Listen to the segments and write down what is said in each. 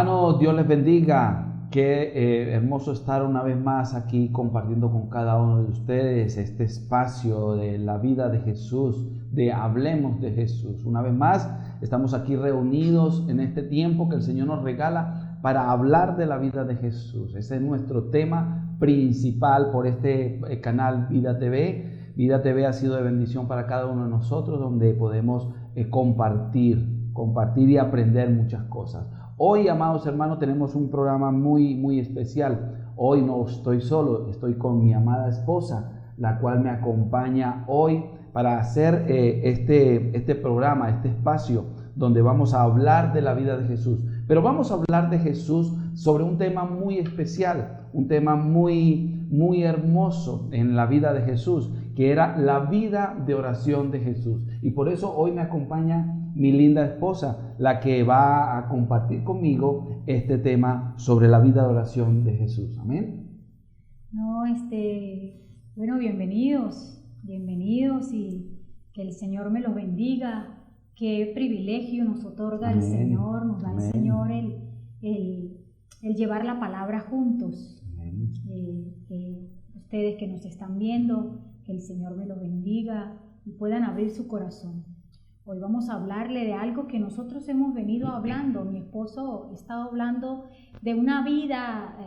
Hermanos, Dios les bendiga. Qué hermoso estar una vez más aquí compartiendo con cada uno de ustedes este espacio de la vida de Jesús, de Hablemos de Jesús. Una vez más estamos aquí reunidos en este tiempo que el Señor nos regala para hablar de la vida de Jesús. Ese es nuestro tema principal por este canal Vida TV. Vida TV ha sido de bendición para cada uno de nosotros, donde podemos compartir y aprender muchas cosas. Hoy, amados hermanos, tenemos un programa muy especial. Hoy no estoy solo, estoy con mi amada esposa, la cual me acompaña hoy para hacer este programa, este espacio donde vamos a hablar de la vida de Jesús. Pero vamos a hablar de Jesús sobre un tema muy especial, un tema muy hermoso en la vida de Jesús, que era la vida de oración de Jesús. Y por eso hoy me acompaña mi linda esposa, la que va a compartir conmigo este tema sobre la vida de oración de Jesús. Amén. Bueno, bienvenidos y que el Señor me los bendiga. Qué privilegio nos otorga el Señor, nos da el Señor el llevar la palabra juntos. Ustedes que nos están viendo, que el Señor me los bendiga y puedan abrir su corazón. Hoy vamos a hablarle de algo que nosotros hemos venido hablando. Mi esposo ha estado hablando de una vida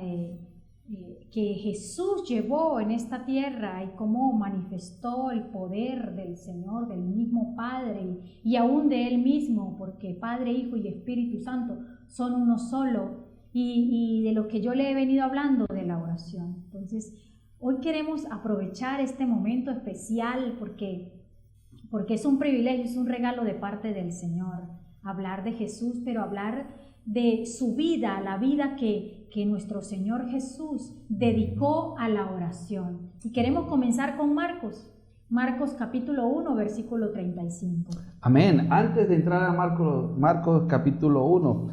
que Jesús llevó en esta tierra y cómo manifestó el poder del Señor, del mismo Padre y aún de Él mismo, porque Padre, Hijo y Espíritu Santo son uno solo, y de lo que yo le he venido hablando de la oración. Entonces, hoy queremos aprovechar este momento especial porque es un privilegio, es un regalo de parte del Señor, hablar de Jesús, pero hablar de su vida, la vida que nuestro Señor Jesús dedicó a la oración. Y queremos comenzar con Marcos capítulo 1, versículo 35. Amén. Antes de entrar a Marcos capítulo 1,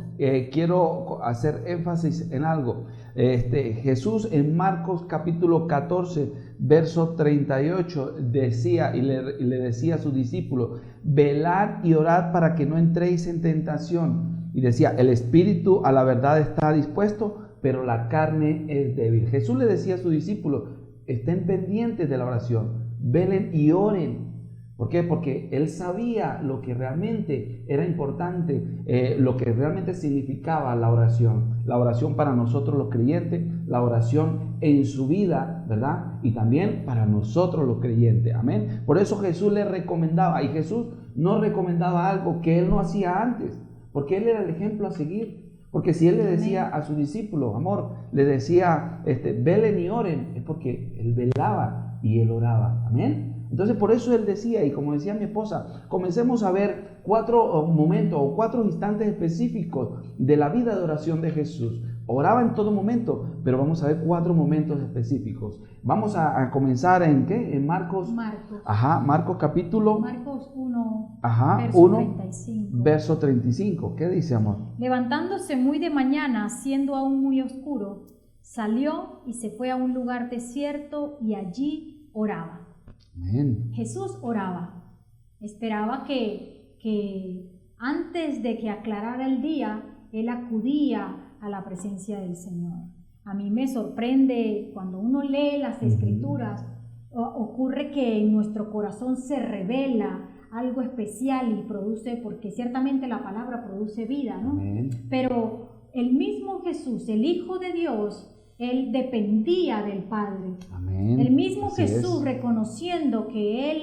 quiero hacer énfasis en algo. Jesús en Marcos capítulo 14, verso 38 decía y le decía a sus discípulos: velad y orad para que no entréis en tentación. Y decía: el espíritu a la verdad está dispuesto, pero la carne es débil. Jesús le decía a sus discípulos: estén pendientes de la oración, velen y oren. ¿Por qué? Porque Él sabía lo que realmente era importante, lo que realmente significaba la oración. La oración para nosotros los creyentes, la oración en su vida, ¿verdad? Y también para nosotros los creyentes, amén. Por eso Jesús le recomendaba, y Jesús no recomendaba algo que Él no hacía antes, porque Él era el ejemplo a seguir. Porque si Él le decía a sus discípulos, amor, le decía, velen y oren, es porque Él velaba y Él oraba, amén. Entonces por eso Él decía, y como decía mi esposa, comencemos a ver 4 momentos o 4 instantes específicos de la vida de oración de Jesús. Oraba en todo momento, pero vamos a ver 4 momentos específicos. Vamos a comenzar ¿en qué? En Marcos. Marcos capítulo. Marcos 1, verso 35. Verso 35. ¿Qué dice, amor? Levantándose muy de mañana, siendo aún muy oscuro, salió y se fue a un lugar desierto y allí oraba. Amén. Jesús oraba, esperaba que antes de que aclarara el día, Él acudía a la presencia del Señor. A mí me sorprende cuando uno lee las Escrituras, ocurre que en nuestro corazón se revela algo especial y produce, porque ciertamente la palabra produce vida, ¿no? Amén. Pero el mismo Jesús, el Hijo de Dios, Él dependía del Padre. Amén. El mismo Así Jesús, es. reconociendo que Él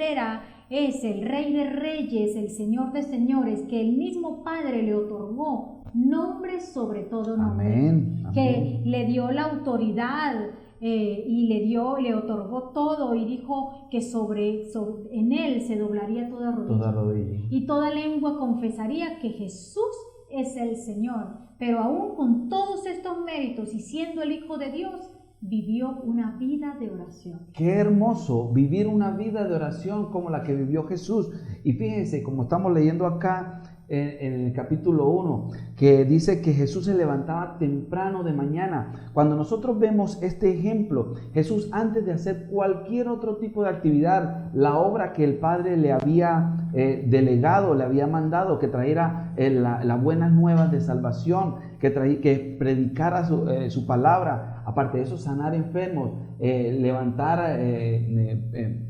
es el Rey de Reyes, el Señor de Señores, que el mismo Padre le otorgó nombre sobre todo nombre, Amén. que le dio la autoridad y le otorgó todo, y dijo que en Él se doblaría toda rodilla y toda lengua confesaría que Jesús es el Señor. Pero aún con todos estos méritos y siendo el Hijo de Dios, vivió una vida de oración. Qué hermoso vivir una vida de oración como la que vivió Jesús. Y fíjense, como estamos leyendo acá, en el capítulo 1, que dice que Jesús se levantaba temprano de mañana. Cuando nosotros vemos este ejemplo, Jesús, antes de hacer cualquier otro tipo de actividad, la obra que el Padre le había delegado, le había mandado, que trajera las buenas nuevas de salvación, que predicara su palabra, aparte de eso, sanar enfermos, levantar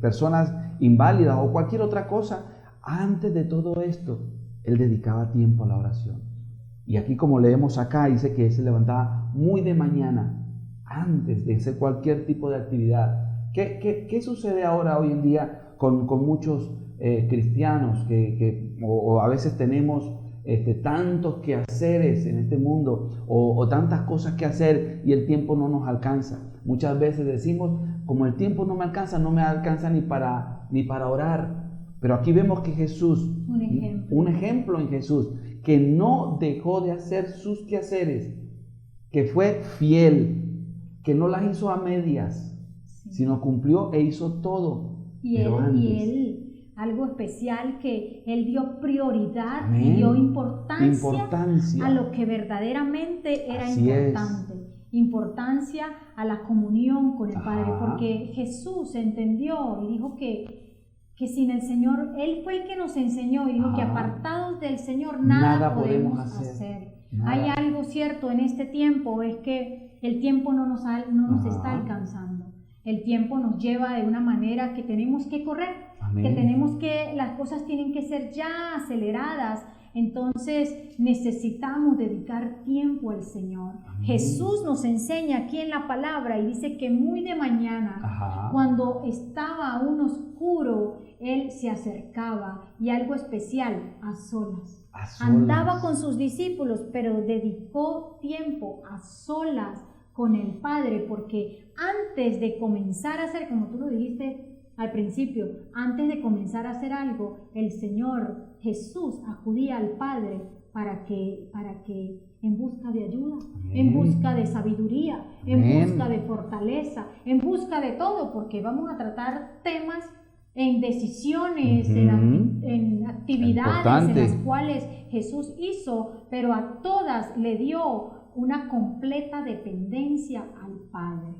personas inválidas o cualquier otra cosa. Antes de todo esto, Él dedicaba tiempo a la oración. Y aquí, como leemos acá, dice que Él se levantaba muy de mañana, antes de hacer cualquier tipo de actividad. ¿Qué sucede ahora, hoy en día, con muchos cristianos o a veces tenemos tantos quehaceres en este mundo o tantas cosas que hacer y el tiempo no nos alcanza? Muchas veces decimos, como el tiempo no me alcanza ni para orar. Pero aquí vemos que Jesús, un ejemplo en Jesús, que no dejó de hacer sus quehaceres, que fue fiel, que no las hizo a medias, sino cumplió e hizo todo. Y él, algo especial, que Él dio prioridad y dio importancia a lo que verdaderamente era importante. Importancia a la comunión con el Padre, porque Jesús entendió y dijo que sin el Señor, Él fue el que nos enseñó y dijo que apartados del Señor nada podemos hacer. Nada. Hay algo cierto en este tiempo, es que el tiempo no nos está alcanzando. El tiempo nos lleva de una manera que tenemos que correr, las cosas tienen que ser ya aceleradas. Entonces necesitamos dedicar tiempo al Señor. Jesús nos enseña aquí en la palabra y dice que muy de mañana, cuando estaba aún oscuro, Él se acercaba, y algo especial, a solas. Andaba con sus discípulos, pero dedicó tiempo a solas con el Padre, porque antes de comenzar a hacer, como tú lo dijiste al principio, antes de comenzar a hacer algo, el Señor Jesús acudía al Padre para que en busca de ayuda, en busca de sabiduría, en busca de fortaleza, en busca de todo, porque vamos a tratar temas en decisiones, en actividades en las cuales Jesús hizo, pero a todas le dio una completa dependencia al Padre.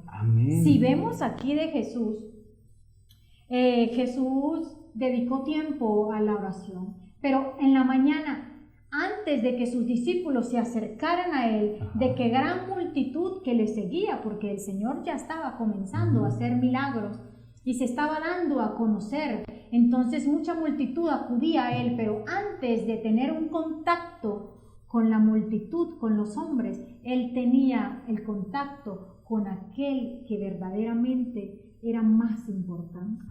Si vemos aquí de Jesús, Jesús dedicó tiempo a la oración, pero en la mañana, antes de que sus discípulos se acercaran a Él, de que gran multitud que le seguía, porque el Señor ya estaba comenzando a hacer milagros y se estaba dando a conocer, entonces mucha multitud acudía a Él, pero antes de tener un contacto con la multitud, con los hombres, Él tenía el contacto con aquel que verdaderamente era más importante.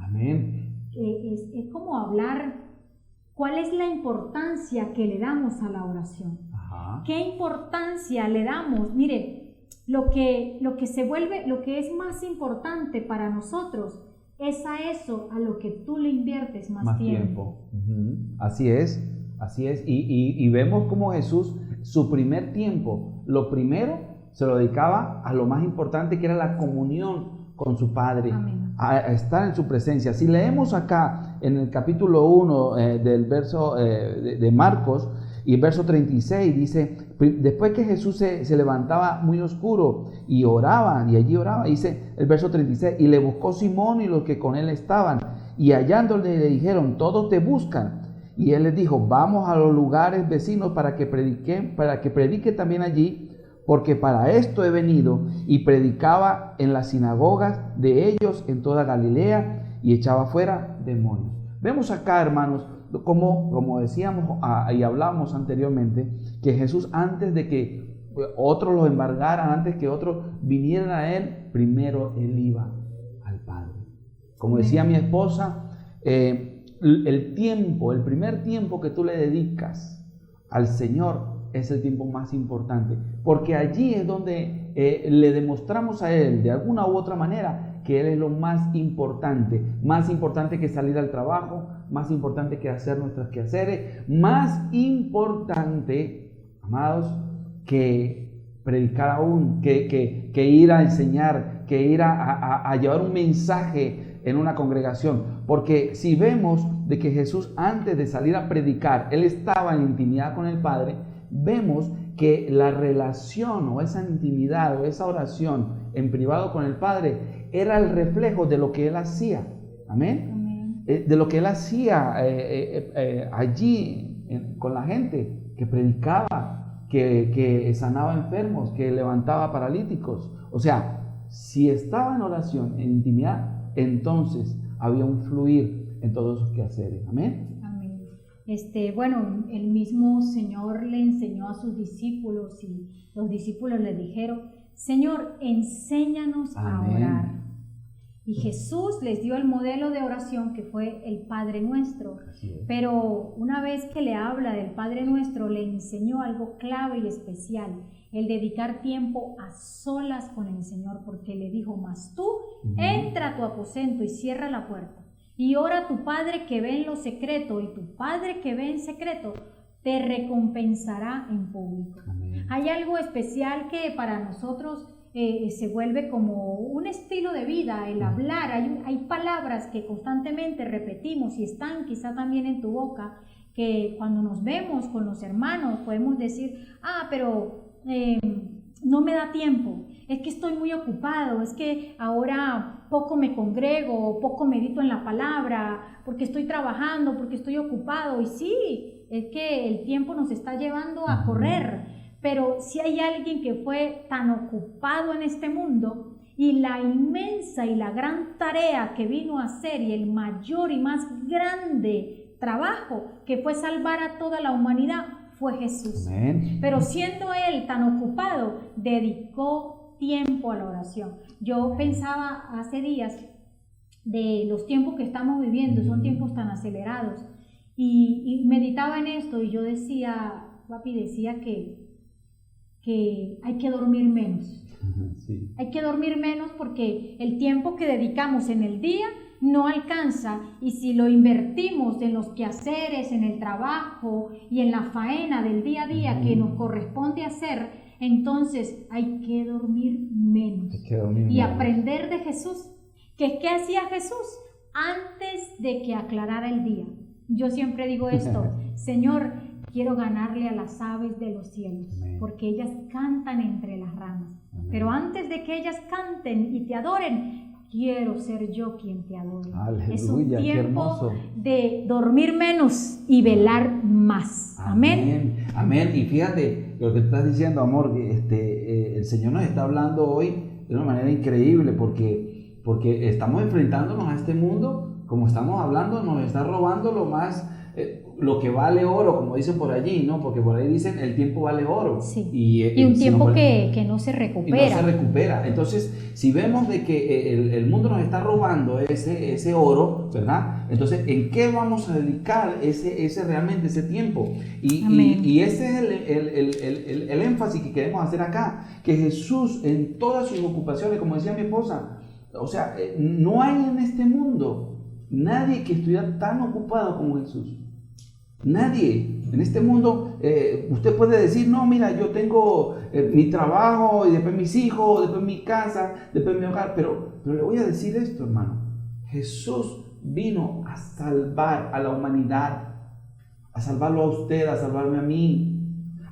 Es como hablar. ¿Cuál es la importancia que le damos a la oración? ¿Qué importancia le damos? Mire, lo que es más importante para nosotros es a eso a lo que tú le inviertes más tiempo. Así es. Y vemos como Jesús, su primer tiempo, lo primero se lo dedicaba a lo más importante, que era la comunión con su Padre. A estar en su presencia. Si leemos acá en el capítulo 1 del verso de Marcos, y el verso 36 dice, después que Jesús se levantaba muy oscuro y allí oraba, dice el verso 36, y le buscó Simón y los que con él estaban, y hallándole le dijeron, todos te buscan. Y él les dijo, vamos a los lugares vecinos para que predique también allí, porque para esto he venido. Y predicaba en las sinagogas de ellos en toda Galilea y echaba fuera demonios. Vemos acá, hermanos, como decíamos y hablamos anteriormente, que Jesús, antes de que otros lo embargaran, antes que otros vinieran a Él, primero Él iba al Padre. Como decía mi esposa, el primer tiempo que tú le dedicas al Señor es el tiempo más importante, porque allí es donde le demostramos a Él de alguna u otra manera que Él es lo más importante que salir al trabajo, más importante que hacer nuestros quehaceres, más importante, amados, que predicar aún, que ir a enseñar, que ir a llevar un mensaje en una congregación. Porque si vemos de que Jesús, antes de salir a predicar, Él estaba en intimidad con el Padre, vemos que la relación o esa intimidad o esa oración en privado con el Padre era el reflejo de lo que Él hacía. Amén. De lo que Él hacía allí con la gente, que predicaba, que sanaba enfermos, que levantaba paralíticos. O sea, si estaba en oración, en intimidad, entonces había un fluir en todos sus quehaceres. Amén. Amén. Bueno, el mismo Señor le enseñó a sus discípulos y los discípulos le dijeron: Señor, enséñanos a orar. Y Jesús les dio el modelo de oración que fue el Padre Nuestro. Pero una vez que le habla del Padre Nuestro, le enseñó algo clave y especial: el dedicar tiempo a solas con el Señor, porque le dijo: mas tú entra a tu aposento y cierra la puerta y ora a tu Padre que ve en lo secreto, y tu Padre que ve en secreto te recompensará en público. Amén. Hay algo especial que para nosotros se vuelve como un estilo de vida, el hablar. Hay palabras que constantemente repetimos y están quizá también en tu boca, que cuando nos vemos con los hermanos podemos decir: pero no me da tiempo, es que estoy muy ocupado, es que ahora poco me congrego, poco medito en la palabra, porque estoy trabajando, porque estoy ocupado. Y sí, es que el tiempo nos está llevando a correr. Pero si hay alguien que fue tan ocupado en este mundo, y la inmensa y la gran tarea que vino a hacer, y el mayor y más grande trabajo que fue salvar a toda la humanidad, fue Jesús. Amén. Pero siendo Él tan ocupado, dedicó tiempo a la oración. Yo pensaba hace días de los tiempos que estamos viviendo, son tiempos tan acelerados, y meditaba en esto, y yo decía, papi, decía que hay que dormir menos. Sí. Hay que dormir menos porque el tiempo que dedicamos en el día no alcanza, y si lo invertimos en los quehaceres, en el trabajo y en la faena del día a día que nos corresponde hacer, entonces hay que dormir menos. Y aprender de Jesús. ¿Qué hacía Jesús antes de que aclarara el día? Yo siempre digo esto: Señor, quiero ganarle a las aves de los cielos. Amén. Porque ellas cantan entre las ramas. Amén. Pero antes de que ellas canten y te adoren, quiero ser yo quien te adore. Aleluya, es un tiempo de dormir menos y velar más. Amén. Amén. Y fíjate lo que estás diciendo, amor, el Señor nos está hablando hoy de una manera increíble, porque estamos enfrentándonos a este mundo, como estamos hablando, nos está robando lo que vale oro, como dicen por allí, ¿no? Porque por ahí dicen el tiempo vale oro. Sí. Y un tiempo que no se recupera. Y no se recupera. Entonces, si vemos de que el mundo nos está robando ese oro, ¿verdad? Entonces, ¿en qué vamos a dedicar realmente ese tiempo? Y ese es el énfasis que queremos hacer acá, que Jesús en todas sus ocupaciones, como decía mi esposa, o sea, no hay en este mundo nadie que estuviera tan ocupado como Jesús. Nadie. En este mundo usted puede decir: no, mira, yo tengo mi trabajo, y después mis hijos, después mi casa, después mi hogar, pero le voy a decir esto, hermano: Jesús vino a salvar a la humanidad, a salvarlo a usted, a salvarme a mí,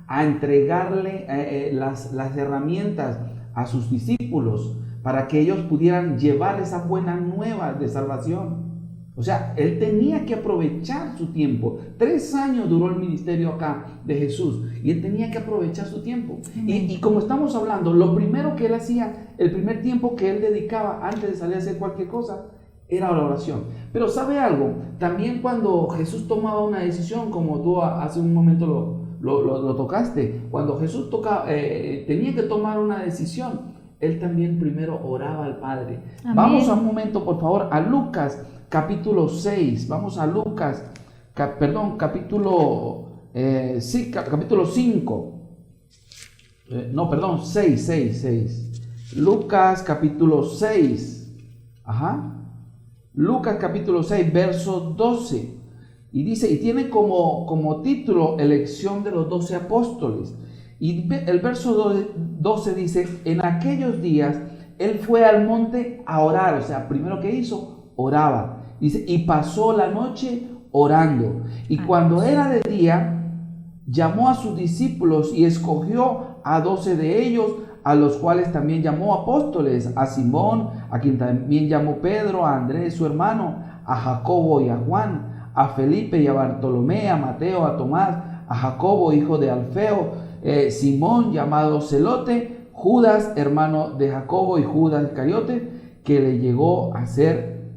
a entregarle las herramientas a sus discípulos para que ellos pudieran llevar esa buena nueva de salvación. O sea, Él tenía que aprovechar su tiempo. 3 años duró el ministerio acá de Jesús, y Él tenía que aprovechar su tiempo. Y como estamos hablando, lo primero que Él hacía, el primer tiempo que Él dedicaba antes de salir a hacer cualquier cosa, era la oración. Pero ¿sabe algo? También cuando Jesús tomaba una decisión, como tú hace un momento lo tocaste, cuando Jesús tenía que tomar una decisión, Él también primero oraba al Padre. Amén. Vamos a un momento, por favor, a Lucas capítulo 6, vamos a Lucas, capítulo 5, 6, Lucas capítulo 6, Lucas capítulo 6, verso 12, y dice, y tiene como título elección de los 12 apóstoles, y el verso 12 dice: en aquellos días Él fue al monte a orar. O sea, primero que hizo, oraba. Dice, y pasó la noche orando. Y cuando era de día, llamó a sus discípulos y escogió a 12 de ellos, a los cuales también llamó apóstoles, a Simón, a quien también llamó Pedro, a Andrés su hermano, a Jacobo y a Juan, a Felipe y a Bartolomé, a Mateo, a Tomás, a Jacobo, hijo de Alfeo, Simón, llamado Celote, Judas, hermano de Jacobo, y Judas Iscariote, que llegó a ser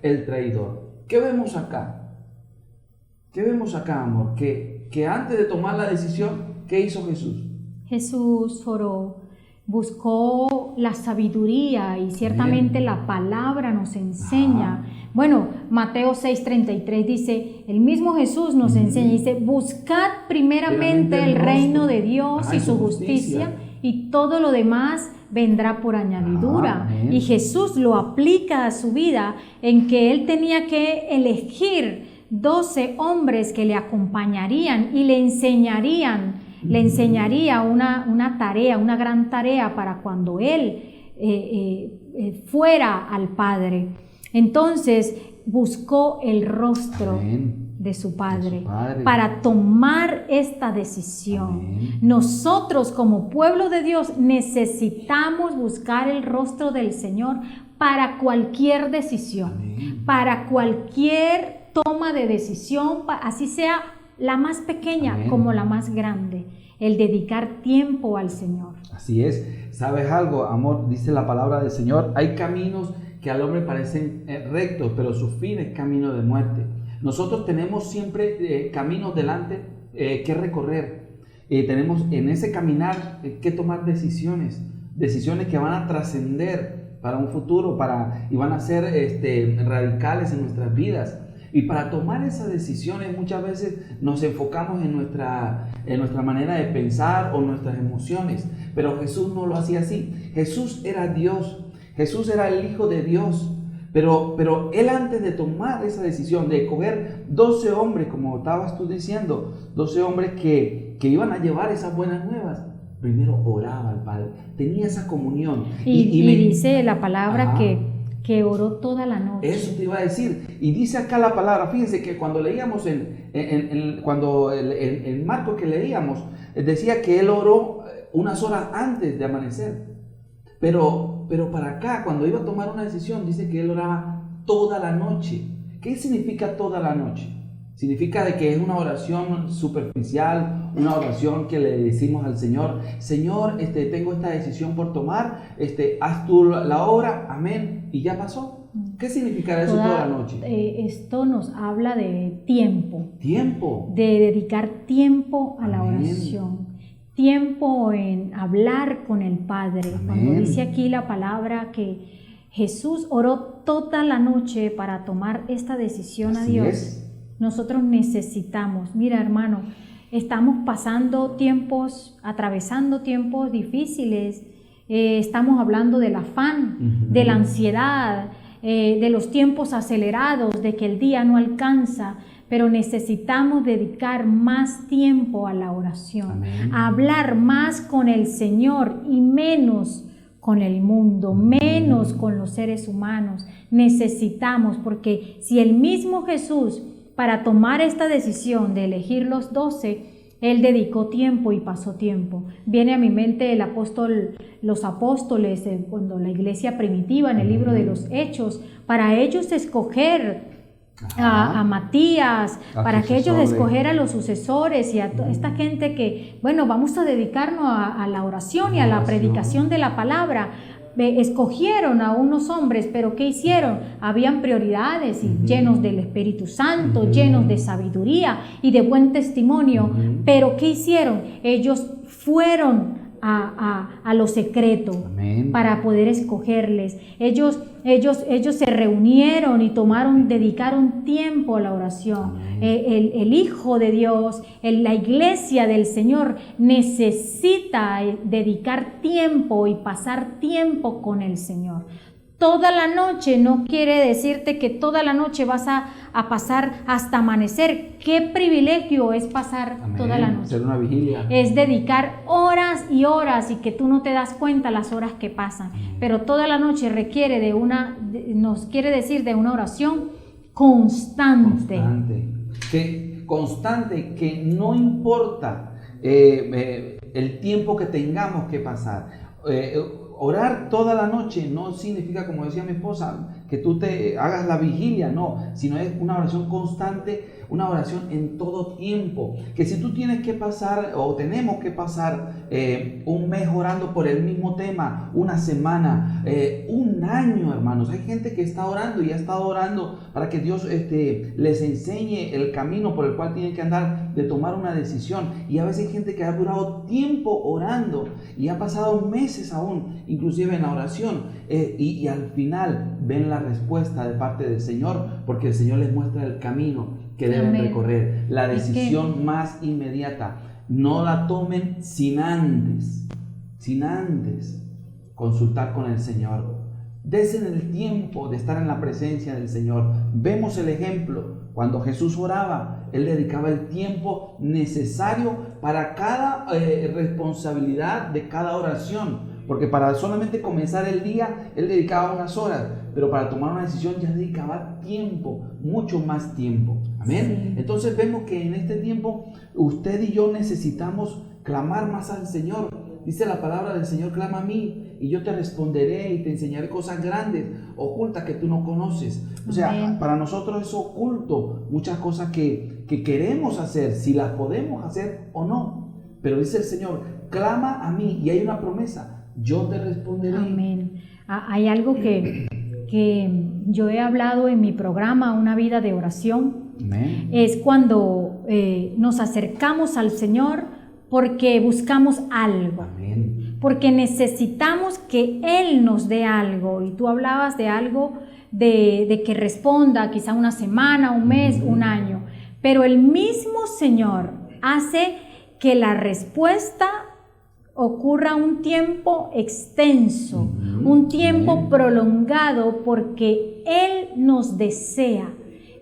el traidor. ¿Qué vemos acá? ¿Qué vemos acá, amor? Que antes de tomar la decisión, ¿qué hizo Jesús? Jesús oró, buscó la sabiduría, y ciertamente la palabra nos enseña. Bueno, Mateo 6:33 dice, el mismo Jesús nos enseña, dice, buscad primeramente el reino de Dios y su justicia, y todo lo demás vendrá por añadidura. Y Jesús lo aplica a su vida, en que él tenía que elegir 12 hombres que le acompañarían y le enseñaría una tarea, una gran tarea para cuando él fuera al Padre. Entonces buscó el rostro de su Padre para tomar esta decisión. Nosotros como pueblo de Dios necesitamos buscar el rostro del Señor para cualquier decisión, para cualquier toma de decisión, así sea la más pequeña como la más grande, el dedicar tiempo al Señor. Así es. ¿Sabes algo, amor? Dice la palabra del Señor, hay caminos que al hombre parecen rectos, pero su fin es camino de muerte. Nosotros tenemos siempre caminos delante que recorrer. Tenemos en ese caminar que tomar decisiones que van a trascender para un futuro, y van a ser radicales en nuestras vidas. Y para tomar esas decisiones muchas veces nos enfocamos en nuestra manera de pensar o nuestras emociones. Pero Jesús no lo hacía así. Jesús era Dios. Jesús era el Hijo de Dios. Pero Él, antes de tomar esa decisión de escoger 12 hombres, como estabas tú diciendo, 12 hombres que iban a llevar esas buenas nuevas, primero oraba al Padre. Tenía esa comunión. Y dice la palabra que oró toda la noche. Eso te iba a decir. Y dice acá la palabra, fíjense que cuando leíamos en Marcos que leíamos, decía que él oró unas horas antes de amanecer. Pero para acá, cuando iba a tomar una decisión, dice que él oraba toda la noche. ¿Qué significa toda la noche? Significa de que es una oración superficial, una oración que le decimos al Señor, Señor, tengo esta decisión por tomar, haz tú la obra, amén, y ya pasó. ¿Qué significará eso toda la noche? Esto nos habla de tiempo. Tiempo. De dedicar tiempo a la oración. Tiempo en hablar con el Padre. Amén. Cuando dice aquí la palabra que Jesús oró toda la noche para tomar esta decisión a Dios. Nosotros necesitamos, mira hermano, estamos atravesando tiempos difíciles, estamos hablando del afán, de la ansiedad, de los tiempos acelerados, de que el día no alcanza, pero necesitamos dedicar más tiempo a la oración, a hablar más con el Señor y menos con el mundo, menos con los seres humanos. Necesitamos, porque si el mismo Jesús, para tomar esta decisión de elegir los 12, Él dedicó tiempo y pasó tiempo. Viene a mi mente los apóstoles, cuando la iglesia primitiva, en el libro de los Hechos, para ellos escoger a Matías, para que ellos escoger a los sucesores y a esta gente que, bueno, vamos a dedicarnos a la oración y a la predicación de la palabra. Escogieron a unos hombres, pero ¿qué hicieron? Habían prioridades, llenos del Espíritu Santo, llenos de sabiduría y de buen testimonio. Pero ¿qué hicieron? Ellos fueron a lo secreto. Amén. Para poder escogerles. Ellos se reunieron y dedicaron tiempo a la oración. El Hijo de Dios, la iglesia del Señor necesita dedicar tiempo y pasar tiempo con el Señor. Toda la noche no quiere decirte que toda la noche vas a pasar hasta amanecer. Qué privilegio es pasar Amén. Toda la noche. Hacer una vigilia. Es dedicar horas y horas y que tú no te das cuenta las horas que pasan. Pero toda la noche requiere nos quiere decir de una oración constante. Constante, que no importa el tiempo que tengamos que pasar. Orar toda la noche no significa, como decía mi esposa, que tú te hagas la vigilia, no, sino es una oración constante, una oración en todo tiempo. Que si tú tienes que pasar o tenemos que pasar un mes orando por el mismo tema, una semana, un año, hermanos. Hay gente que está orando y ha estado orando para que Dios les enseñe el camino por el cual tienen que andar, de tomar una decisión. Y a veces hay gente que ha durado tiempo orando y ha pasado meses aún, inclusive en la oración, y al final ven la respuesta de parte del Señor, porque el Señor les muestra el camino que deben recorrer, la decisión más inmediata. No la tomen sin antes consultar con el Señor. Desen el tiempo de estar en la presencia del Señor. Vemos el ejemplo. Cuando Jesús oraba, Él dedicaba el tiempo necesario para cada responsabilidad de cada oración. Porque para solamente comenzar el día, Él dedicaba unas horas, pero para tomar una decisión ya dedicaba tiempo, mucho más tiempo. Amén. Sí. Entonces vemos que en este tiempo usted y yo necesitamos clamar más al Señor. Dice la palabra del Señor: clama a mí y yo te responderé y te enseñaré cosas grandes, ocultas que tú no conoces. O sea, para nosotros es oculto muchas cosas que queremos hacer, si las podemos hacer o no. Pero dice el Señor: clama a mí, y hay una promesa: yo te responderé. Amén. Hay algo que yo he hablado en mi programa, Una Vida de Oración. Amén. Es cuando nos acercamos al Señor porque buscamos algo. Amén. Porque necesitamos que Él nos dé algo. Y tú hablabas de algo de que responda quizá una semana, un mes, un año. Pero el mismo Señor hace que la respuesta ocurra un tiempo extenso, un tiempo prolongado, porque Él nos desea,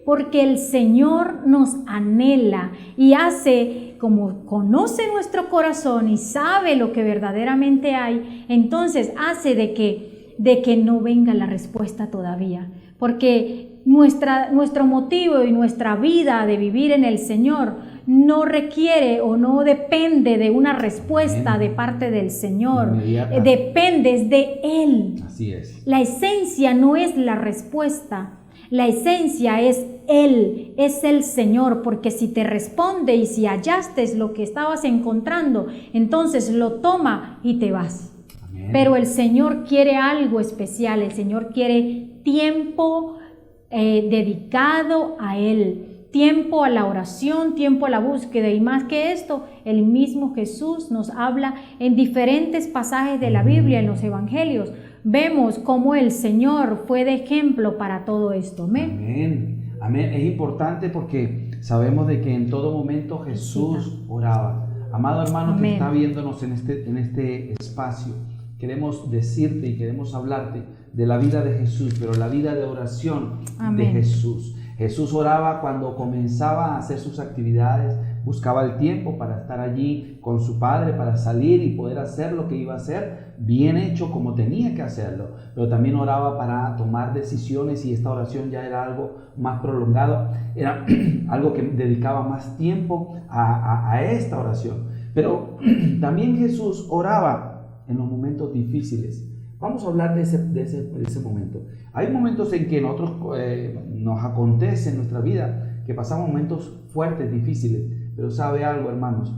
porque el Señor nos anhela y hace, como conoce nuestro corazón y sabe lo que verdaderamente hay, entonces hace de que no venga la respuesta todavía, porque nuestro motivo y nuestra vida de vivir en el Señor no requiere o no depende de una respuesta de parte del Señor. Depende de Él. Así es. La esencia no es la respuesta. La esencia es Él, es el Señor, porque si te responde y si hallaste lo que estabas encontrando, entonces lo toma y te vas. Amén. Pero el Señor quiere algo especial. El Señor quiere tiempo dedicado a Él. Tiempo a la oración, tiempo a la búsqueda, y más que esto, el mismo Jesús nos habla en diferentes pasajes de la Biblia, en los evangelios. Vemos cómo el Señor fue de ejemplo para todo esto. Amén. Amén. Amén. Es importante porque sabemos de que en todo momento Jesús oraba. Amado hermano, que está viéndonos en este espacio, queremos decirte y queremos hablarte de la vida de Jesús, pero la vida de oración de Jesús. Jesús oraba cuando comenzaba a hacer sus actividades, buscaba el tiempo para estar allí con su Padre, para salir y poder hacer lo que iba a hacer, bien hecho como tenía que hacerlo, pero también oraba para tomar decisiones, y esta oración ya era algo más prolongado, era algo que dedicaba más tiempo a esta oración. Pero también Jesús oraba en los momentos difíciles. Vamos a hablar de ese momento. Hay momentos en que nosotros nos acontece en nuestra vida que pasamos momentos fuertes, difíciles, pero ¿sabe algo, hermanos?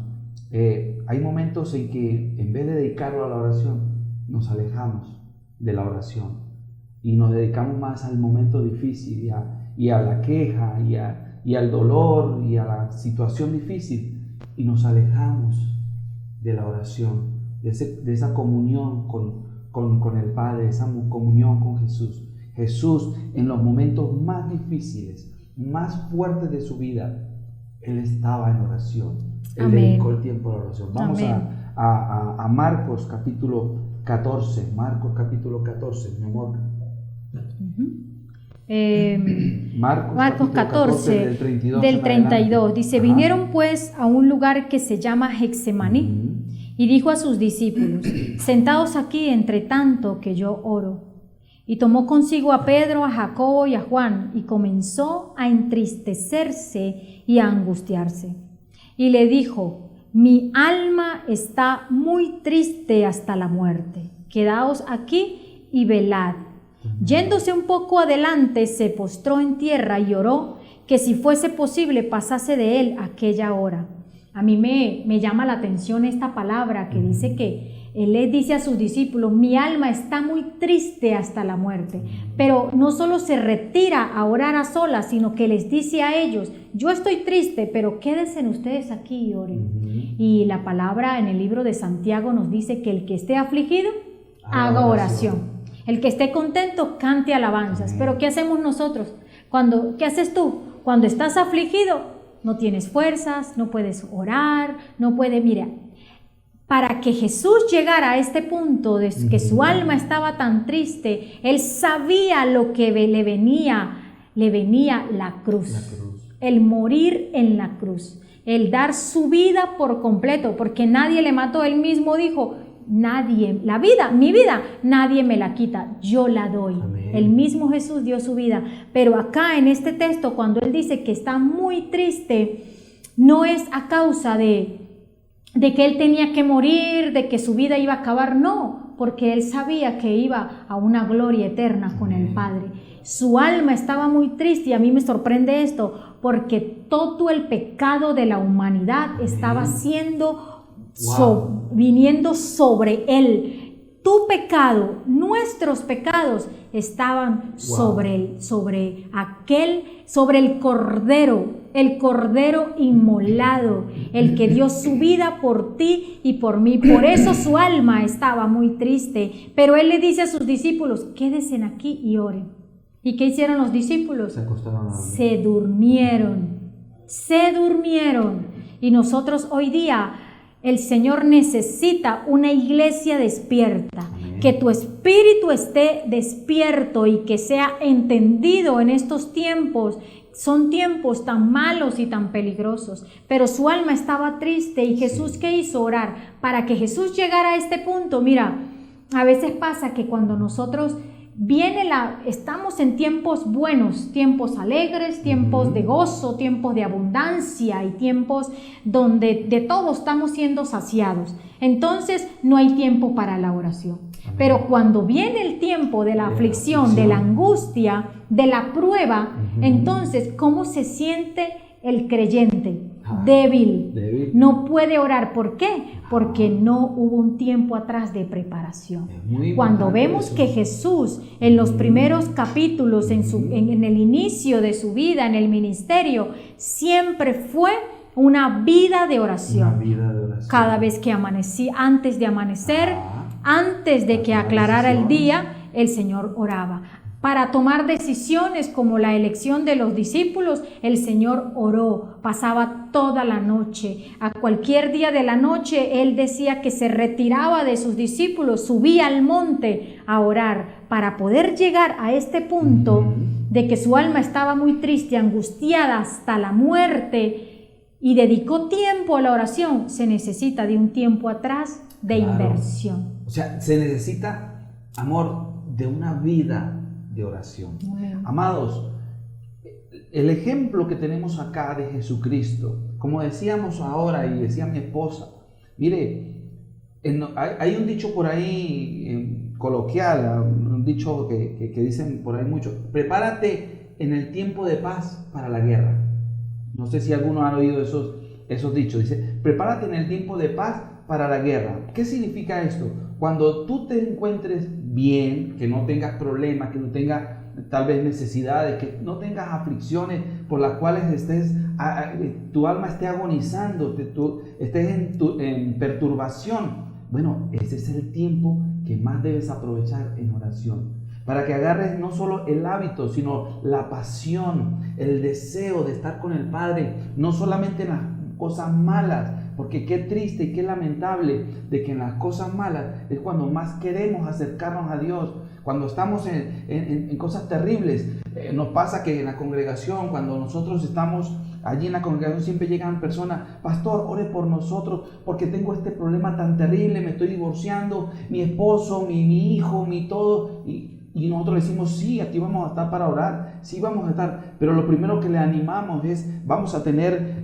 Hay momentos en que en vez de dedicarlo a la oración, nos alejamos de la oración y nos dedicamos más al momento difícil y a la queja y al dolor y a la situación difícil, y nos alejamos de la oración, de esa comunión con el Padre, esa comunión con Jesús. Jesús, en los momentos más difíciles, más fuertes de su vida, Él estaba en oración. Él dedicó el tiempo a la oración. Vamos a Marcos capítulo 14. Marcos capítulo 14, mi amor. Marcos 14, del 32. Dice, vinieron pues a un lugar que se llama Getsemaní, y dijo a sus discípulos, sentados aquí entre tanto que yo oro. Y tomó consigo a Pedro, a Jacobo y a Juan, y comenzó a entristecerse y a angustiarse. Y le dijo, mi alma está muy triste hasta la muerte. Quedaos aquí y velad. Yéndose un poco adelante, se postró en tierra y oró que si fuese posible pasase de él aquella hora. A mí me llama la atención esta palabra que dice que él les dice a sus discípulos, mi alma está muy triste hasta la muerte. Pero no solo se retira a orar a solas, sino que les dice a ellos, yo estoy triste, pero quédense ustedes aquí y oren. Y la palabra en el libro de Santiago nos dice que el que esté afligido, haga oración. El que esté contento, cante alabanzas. Pero ¿qué hacemos nosotros? ¿Qué haces tú? Cuando estás afligido, no tienes fuerzas, no puedes orar, no puedes, mira, para que Jesús llegara a este punto de que su alma estaba tan triste, él sabía lo que le venía la cruz, el morir en la cruz, el dar su vida por completo, porque nadie le mató, él mismo dijo, nadie, mi vida, nadie me la quita, yo la doy. Amén. El mismo Jesús dio su vida, pero acá en este texto, cuando él dice que está muy triste, no es a causa de que él tenía que morir, de que su vida iba a acabar, no, porque él sabía que iba a una gloria eterna con el Padre. Su alma estaba muy triste y a mí me sorprende esto, porque todo el pecado de la humanidad estaba siendo viniendo sobre él. Tu pecado, nuestros pecados estaban sobre él, sobre el cordero inmolado, el que dio su vida por ti y por mí. Por eso su alma estaba muy triste. Pero él le dice a sus discípulos, quédense aquí y oren. ¿Y qué hicieron los discípulos? Se acostaron a dormir. Se durmieron. Y nosotros hoy día, el Señor necesita una iglesia despierta. Amén. Que tu espíritu esté despierto y que sea entendido en estos tiempos. Son tiempos tan malos y tan peligrosos. Pero su alma estaba triste y Jesús, ¿qué hizo? Orar. Para que Jesús llegara a este punto, mira, a veces pasa que cuando nosotros estamos en tiempos buenos, tiempos alegres, tiempos de gozo, tiempos de abundancia y tiempos donde de todo estamos siendo saciados. Entonces no hay tiempo para la oración. Amén. Pero cuando viene el tiempo de la aflicción, de la angustia, de la prueba, entonces, ¿cómo se siente el creyente? Débil. No puede orar. ¿Por qué? Porque no hubo un tiempo atrás de preparación. Cuando vemos que Jesús en los primeros capítulos, en el inicio de su vida, en el ministerio, siempre fue una vida de oración. Cada vez que amanecía, antes de amanecer, antes de que aclarara el día, el Señor oraba. Para tomar decisiones como la elección de los discípulos, el Señor oró, pasaba toda la noche. A cualquier día de la noche, Él decía que se retiraba de sus discípulos, subía al monte a orar para poder llegar a este punto de que su alma estaba muy triste, angustiada hasta la muerte y dedicó tiempo a la oración. Se necesita de un tiempo atrás de inversión. O sea, se necesita, amor, de una vida de oración. Amén. Amados, el ejemplo que tenemos acá de Jesucristo, como decíamos ahora y decía mi esposa, mire, hay un dicho por ahí coloquial, un dicho que dicen por ahí mucho, prepárate en el tiempo de paz para la guerra. No sé si alguno ha oído esos dichos, dice, prepárate en el tiempo de paz para la guerra. ¿Qué significa esto? Cuando tú te encuentres bien, que no tengas problemas, que no tengas tal vez necesidades, que no tengas aflicciones por las cuales tu alma esté agonizando, tú estés en perturbación. Bueno, ese es el tiempo que más debes aprovechar en oración. Para que agarres no solo el hábito, sino la pasión, el deseo de estar con el Padre, no solamente en las cosas malas, porque qué triste y qué lamentable de que en las cosas malas es cuando más queremos acercarnos a Dios, cuando estamos en cosas terribles. Nos pasa que en la congregación, cuando nosotros estamos allí en la congregación, siempre llegan personas: pastor, ore por nosotros porque tengo este problema tan terrible, me estoy divorciando, mi esposo, mi hijo, mi todo. Y nosotros decimos: sí, aquí vamos a estar para orar, sí vamos a estar, pero lo primero que le animamos es: vamos a tener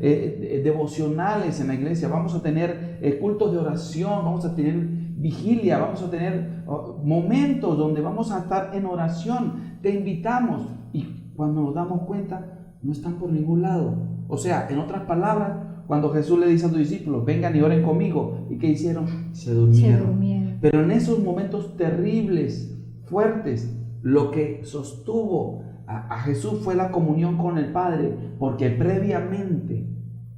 devocionales en la iglesia, vamos a tener cultos de oración, vamos a tener vigilia, vamos a tener momentos donde vamos a estar en oración, te invitamos. Y cuando nos damos cuenta, no están por ningún lado. O sea, en otras palabras, cuando Jesús le dice a sus discípulos: vengan y oren conmigo, ¿y qué hicieron? Se durmieron. Pero en esos momentos terribles, fuertes, lo que sostuvo a Jesús fue la comunión con el Padre, porque previamente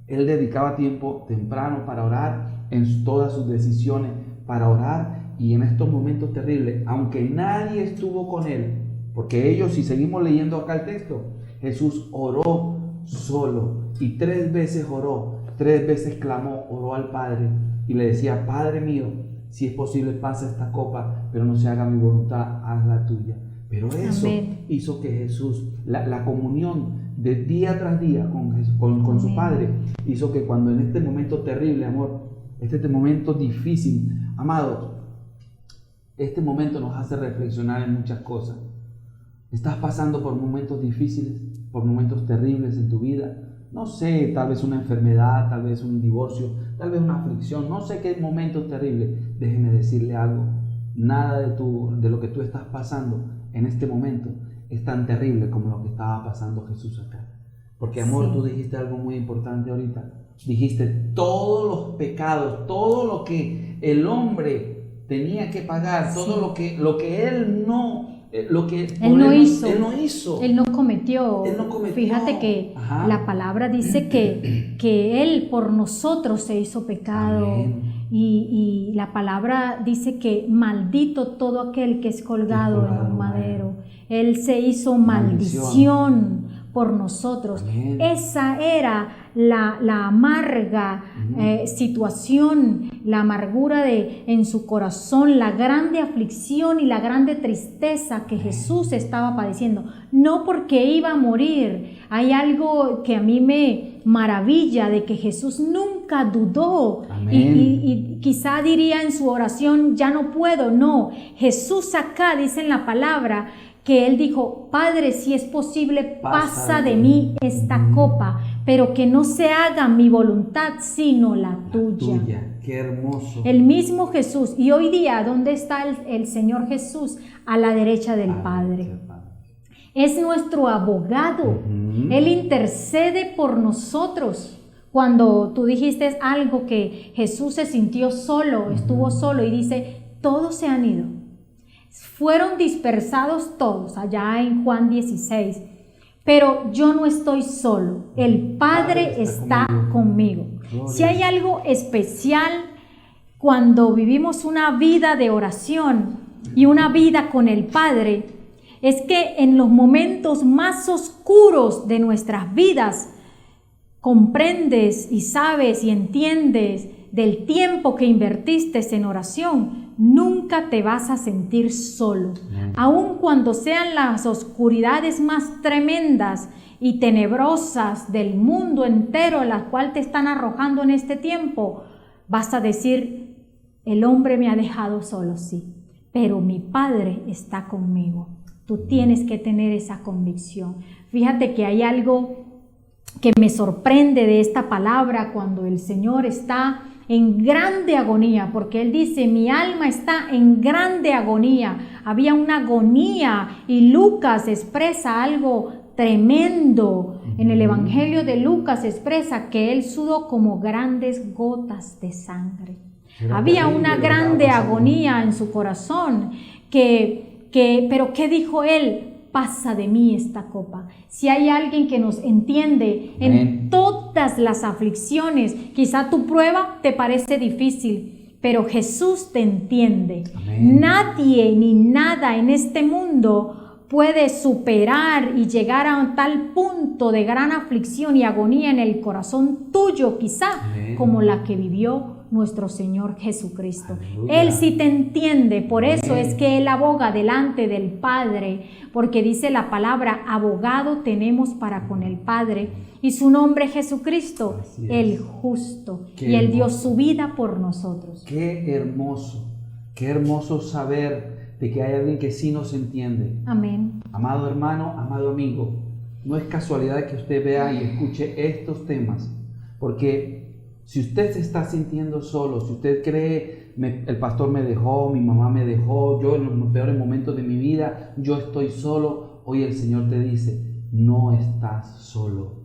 Él dedicaba tiempo temprano para orar, en todas sus decisiones para orar, y en estos momentos terribles, aunque nadie estuvo con Él, porque ellos, si seguimos leyendo acá el texto, Jesús oró solo, y 3 veces oró, 3 veces clamó, oró al Padre, y le decía: Padre mío, si es posible, pasa esta copa, pero no se haga mi voluntad, haz la tuya. Pero eso hizo que Jesús, la comunión de día tras día con su Padre, hizo que cuando en este momento terrible, amor, este momento difícil, amados, este momento nos hace reflexionar en muchas cosas. ¿Estás pasando por momentos difíciles, por momentos terribles en tu vida? No sé, tal vez una enfermedad, tal vez un divorcio, tal vez una aflicción, no sé qué momento terrible. Déjeme decirle algo: nada de lo que tú estás pasando en este momento es tan terrible como lo que estaba pasando Jesús acá. Porque, amor, tú dijiste algo muy importante ahorita. Dijiste: todos los pecados, todo lo que el hombre tenía que pagar, todo lo que él no hizo. Él no cometió. Fíjate que la palabra dice que Él por nosotros se hizo pecado. Y la palabra dice que maldito todo aquel que es colgado en un madero. Él se hizo maldición por nosotros. Amén. Esa era la amarga situación, la amargura en su corazón, la grande aflicción y la grande tristeza que Jesús estaba padeciendo. No porque iba a morir. Hay algo que a mí me maravilla de que Jesús nunca dudó y quizá diría en su oración: ya no puedo. No, Jesús acá dice en la palabra que Él dijo: Padre, si es posible, pasa de mí esta copa, pero que no se haga mi voluntad, sino la tuya. Qué hermoso. El mismo Jesús. Y hoy día, ¿dónde está el Señor Jesús? A la derecha del Padre. Es nuestro abogado. Él intercede por nosotros. Cuando tú dijiste algo que Jesús se sintió solo, estuvo solo, y dice: todos se han ido. Fueron dispersados todos, allá en Juan 16. Pero yo no estoy solo, el Padre está conmigo. Si hay algo especial cuando vivimos una vida de oración y una vida con el Padre, es que en los momentos más oscuros de nuestras vidas comprendes y sabes y entiendes del tiempo que invertiste en oración. Nunca te vas a sentir solo. Aun cuando sean las oscuridades más tremendas y tenebrosas del mundo entero, las cuales te están arrojando en este tiempo, vas a decir: el hombre me ha dejado solo, sí, pero mi Padre está conmigo. Tú tienes que tener esa convicción. Fíjate que hay algo que me sorprende de esta palabra cuando el Señor está en grande agonía, porque Él dice: mi alma está en grande agonía. Había una agonía, y Lucas expresa algo tremendo. En el Evangelio de Lucas expresa que Él sudó como grandes gotas de sangre. Había una grande agonía en su corazón, pero ¿qué dijo Él? Pasa de mí esta copa. Si hay alguien que nos entiende en todas las aflicciones, quizá tu prueba te parece difícil, pero Jesús te entiende. Nadie ni nada en este mundo puede superar y llegar a un tal punto de gran aflicción y agonía en el corazón tuyo, quizá, Amén, como la que vivió nuestro Señor Jesucristo. aleluya. Él sí te entiende, por eso Amén. es que Él aboga delante del Padre, porque dice la palabra, abogado tenemos para con el Padre, y su nombre Jesucristo, Así es. el justo, Qué y Él dio hermoso. su vida por nosotros. Qué hermoso saber de que hay alguien que sí nos entiende. Amén. Amado hermano, amado amigo, no es casualidad que usted vea y escuche estos temas, porque si usted se está sintiendo solo, si usted cree, el pastor me dejó, mi mamá me dejó, yo en los peores momentos de mi vida, yo estoy solo, hoy el Señor te dice, no estás solo,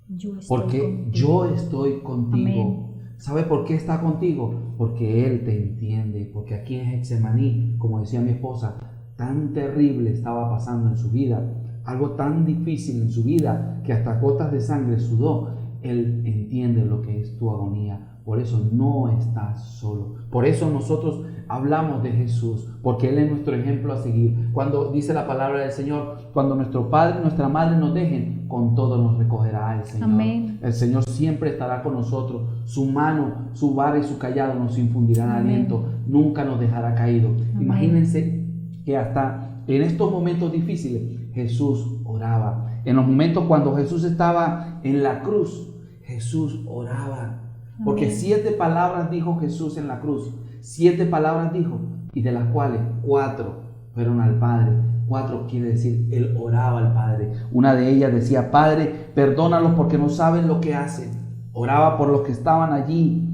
Yo estoy porque contigo. yo estoy contigo. Amén. ¿Sabe por qué está contigo? Porque Él te entiende, porque aquí en Getsemaní, como decía mi esposa, tan terrible estaba pasando en su vida, algo tan difícil en su vida, que hasta gotas de sangre sudó. Él entiende lo que es tu agonía, por eso no estás solo. Por eso nosotros hablamos de Jesús, porque Él es nuestro ejemplo a seguir. Cuando dice la palabra del Señor, cuando nuestro padre y nuestra madre nos dejen, con todo nos recogerá el Señor. Amén. El Señor siempre estará con nosotros. Su mano, su vara y su callado nos infundirán Amén. aliento. Nunca nos dejará caído. Amén. Imagínense que hasta en estos momentos difíciles Jesús oraba. En los momentos cuando Jesús estaba en la cruz, Jesús oraba. Porque Amén. 7 palabras dijo Jesús en la cruz. 7 palabras dijo, y de las cuales 4 fueron al Padre. 4 quiere decir, Él oraba al Padre. Una de ellas decía, Padre, perdónalos porque no saben lo que hacen. Oraba por los que estaban allí,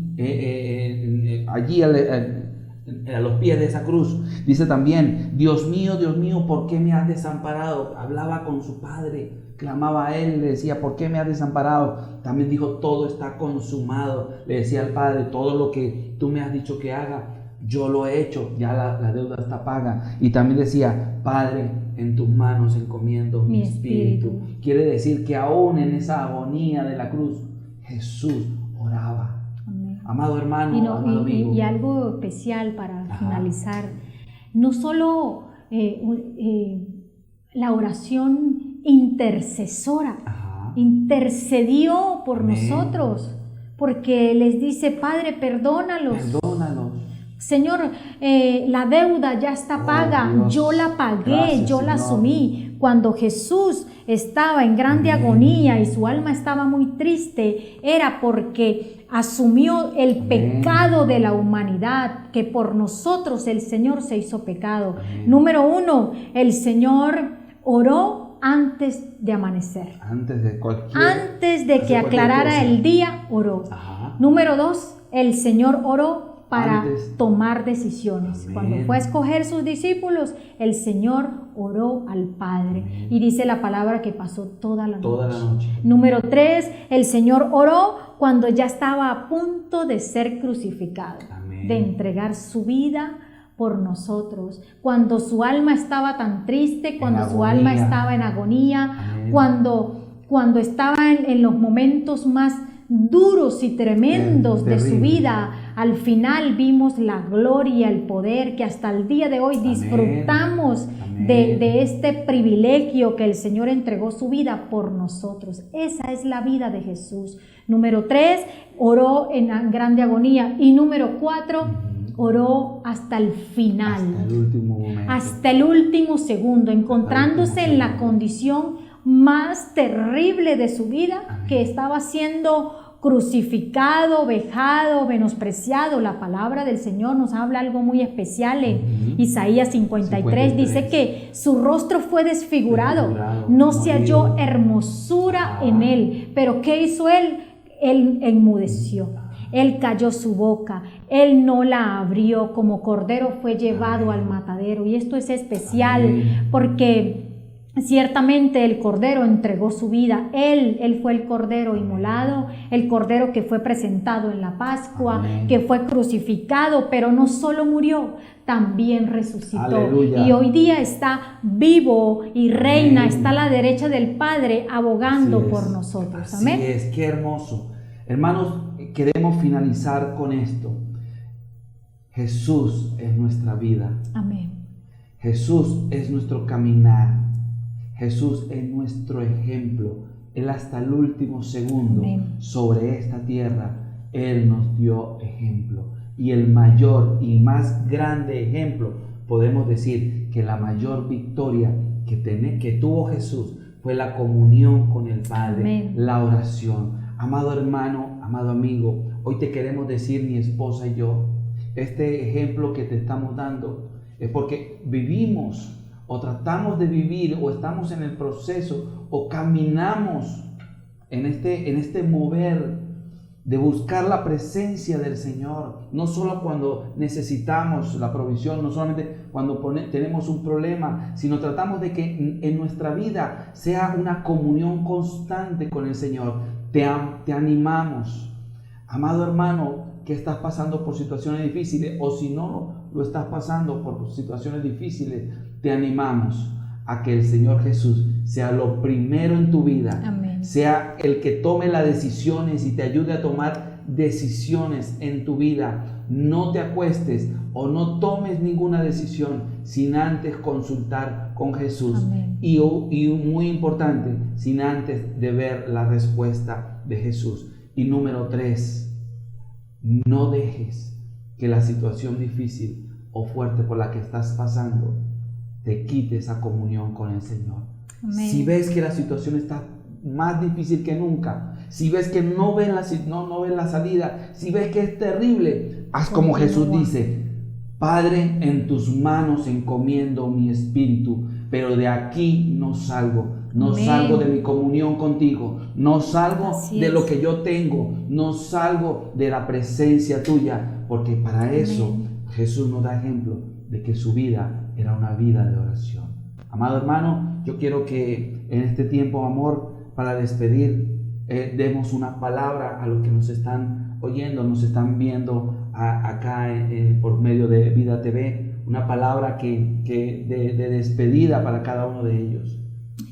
a los pies de esa cruz. Dice también, Dios mío, ¿por qué me has desamparado? Hablaba con su Padre, clamaba a Él, le decía, ¿por qué me has desamparado? También dijo, todo está consumado. Le decía al Padre, todo lo que tú me has dicho que haga, yo lo he hecho, ya la deuda está paga. Y también decía, Padre, en tus manos encomiendo mi espíritu. Quiere decir que aún en esa agonía de la cruz, Jesús oraba. Amén. Amado hermano, amado amigo. Y algo especial para Ajá. finalizar, no solo la oración intercesora, Ajá. intercedió por Amén. nosotros, porque les dice, Padre, perdónalos. Perdónalos. Señor, la deuda ya está paga, Dios. yo la pagué, Gracias, yo la Señor. asumí. Cuando Jesús estaba en grande Amén. agonía y su alma estaba muy triste, era porque asumió el Amén. pecado de la humanidad, que por nosotros el Señor se hizo pecado. Amén. Número 1, el Señor oró antes de amanecer. Antes de Antes de que cualquier aclarara cosa. el día, oró. Ajá. Número 2, el Señor oró para Antes. tomar decisiones. Amén. Cuando fue a escoger sus discípulos, el Señor oró al Padre. Amén. Y dice la palabra que pasó toda la noche. Número 3, el Señor oró cuando ya estaba a punto de ser crucificado, Amén. de entregar su vida por nosotros. Cuando su alma estaba tan triste, cuando su alma estaba en agonía, Amén. cuando estaba en los momentos más duros y tremendos de su vida, al final vimos la gloria, el poder que hasta el día de hoy disfrutamos. Amén. De este privilegio que el Señor entregó su vida por nosotros. Esa es la vida de Jesús. Número 3, oró en grande agonía. Y número 4, oró hasta el final, hasta el último momento, hasta el último segundo, encontrándose en la condición más terrible de su vida. Amén. Que estaba siendo crucificado, vejado, menospreciado. La palabra del Señor nos habla algo muy especial en Isaías 53. Dice que su rostro fue desfigurado, no se halló hermosura en él. Pero ¿qué hizo él? Él enmudeció. Él cayó su boca, Él no la abrió, como cordero fue llevado al matadero. Y esto es especial porque ciertamente el Cordero entregó su vida. Él fue el Cordero inmolado, el Cordero que fue presentado en la Pascua, Amén. Que fue crucificado, pero no solo murió, también resucitó. Aleluya. Y hoy día está vivo y reina, Amén. Está a la derecha del Padre abogando por nosotros. Amén. Así es, qué hermoso. Hermanos, queremos finalizar con esto. Jesús es nuestra vida. Amén. Jesús es nuestro caminar. Jesús es nuestro ejemplo. Él hasta el último segundo sobre esta tierra, Él nos dio ejemplo. Y el mayor y más grande ejemplo, podemos decir que la mayor victoria que tuvo Jesús fue la comunión con el Padre, Amén. La oración. Amado hermano, amado amigo, hoy te queremos decir, mi esposa y yo, este ejemplo que te estamos dando es porque vivimos o tratamos de vivir o estamos en el proceso o caminamos en este mover de buscar la presencia del Señor, no solo cuando necesitamos la provisión, no solamente cuando tenemos un problema, sino tratamos de que en nuestra vida sea una comunión constante con el Señor. Te animamos, amado hermano, que estás pasando por situaciones difíciles, o si no lo estás pasando por situaciones difíciles, te animamos a que el Señor Jesús sea lo primero en tu vida. Amén. Sea el que tome las decisiones y te ayude a tomar decisiones en tu vida. No te acuestes o no tomes ninguna decisión sin antes consultar con Jesús. Amén. Y muy importante, sin antes de ver la respuesta de Jesús. Y número 3, no dejes que la situación difícil o fuerte por la que estás pasando te quite esa comunión con el Señor. Amén. Si ves que la situación está más difícil que nunca, si ves que no ven la salida, si ves que es terrible, haz como Jesús dice: Padre, en tus manos encomiendo mi espíritu, pero de aquí no salgo. No Amén. salgo de mi comunión contigo, no salgo Así de es. lo que yo tengo, no salgo de la presencia tuya, porque para eso Amén. Jesús nos da ejemplo de que su vida era una vida de oración. Amado hermano, yo quiero que en este tiempo, amor, para despedir, demos una palabra a los que nos están oyendo, nos están viendo acá por medio de Vida TV, una palabra de despedida para cada uno de ellos.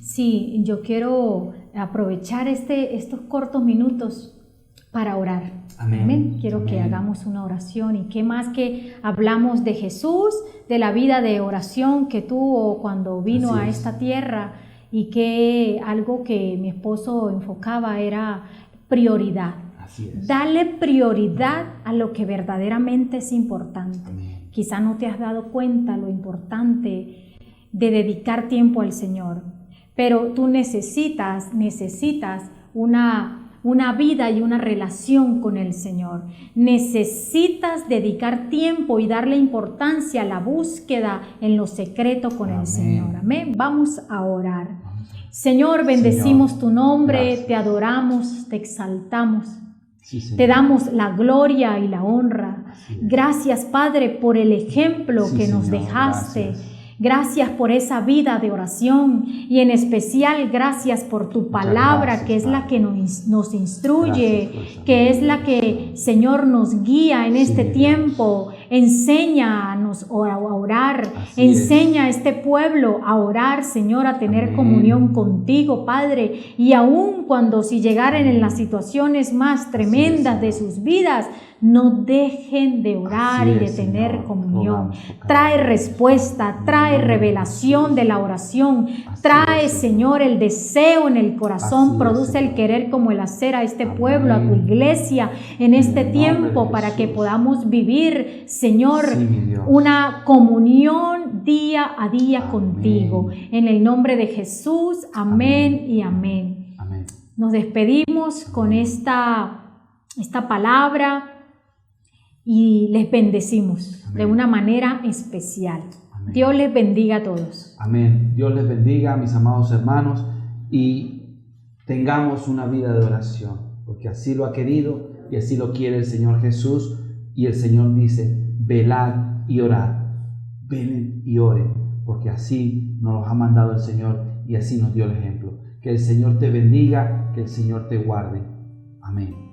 Sí, yo quiero aprovechar estos cortos minutos para orar. Amén. Amén. Quiero Amén. que hagamos una oración, y qué más que hablamos de Jesús, de la vida de oración que tuvo cuando vino Así a es. esta tierra, y que algo que mi esposo enfocaba era prioridad. Así es. Dale prioridad a lo que verdaderamente es importante. Amén. Quizá no te has dado cuenta lo importante de dedicar tiempo al Señor, pero tú necesitas una vida y una relación con el Señor. Necesitas dedicar tiempo y darle importancia a la búsqueda en lo secreto con Amén. el Señor. Amén. Vamos a orar. Señor, bendecimos Señor, tu nombre, gracias. te adoramos, te exaltamos. Sí, Señor. Te damos la gloria y la honra. Así es. Gracias, Padre, por el ejemplo Sí, que nos Señor, dejaste. gracias. Gracias por esa vida de oración, y en especial gracias por tu palabra, gracias, que es la Padre. que nos instruye, Gracias por esa que vida es la que, Señor, nos guía en Sí, este mi tiempo. Enséñanos a orar, Así enseña a este pueblo a orar, Señor, a tener Amén. comunión contigo, Padre, y aun cuando si llegaren en las situaciones más tremendas de sus vidas, no dejen de orar Así y de es, tener Señor. comunión. Rogamos por cada Trae uno. respuesta, trae revelación de la oración, Así trae, es, Señor, el deseo en el corazón, Así es, produce el Señor. querer como el hacer a este Amén. pueblo, a tu iglesia, en este el nombre tiempo, de para que Jesús. podamos vivir, Señor, Sí, mi Dios. una comunión día a día Amén. contigo. En el nombre de Jesús, amén y amén. Amén. Nos despedimos con esta palabra y les bendecimos Amén. de una manera especial. Amén. Dios les bendiga a todos. Amén. Dios les bendiga, mis amados hermanos, y tengamos una vida de oración, porque así lo ha querido y así lo quiere el Señor Jesús. Y el Señor dice: velad y orad. Velen y oren, porque así nos los ha mandado el Señor y así nos dio el ejemplo. Que el Señor te bendiga, que el Señor te guarde. Amén.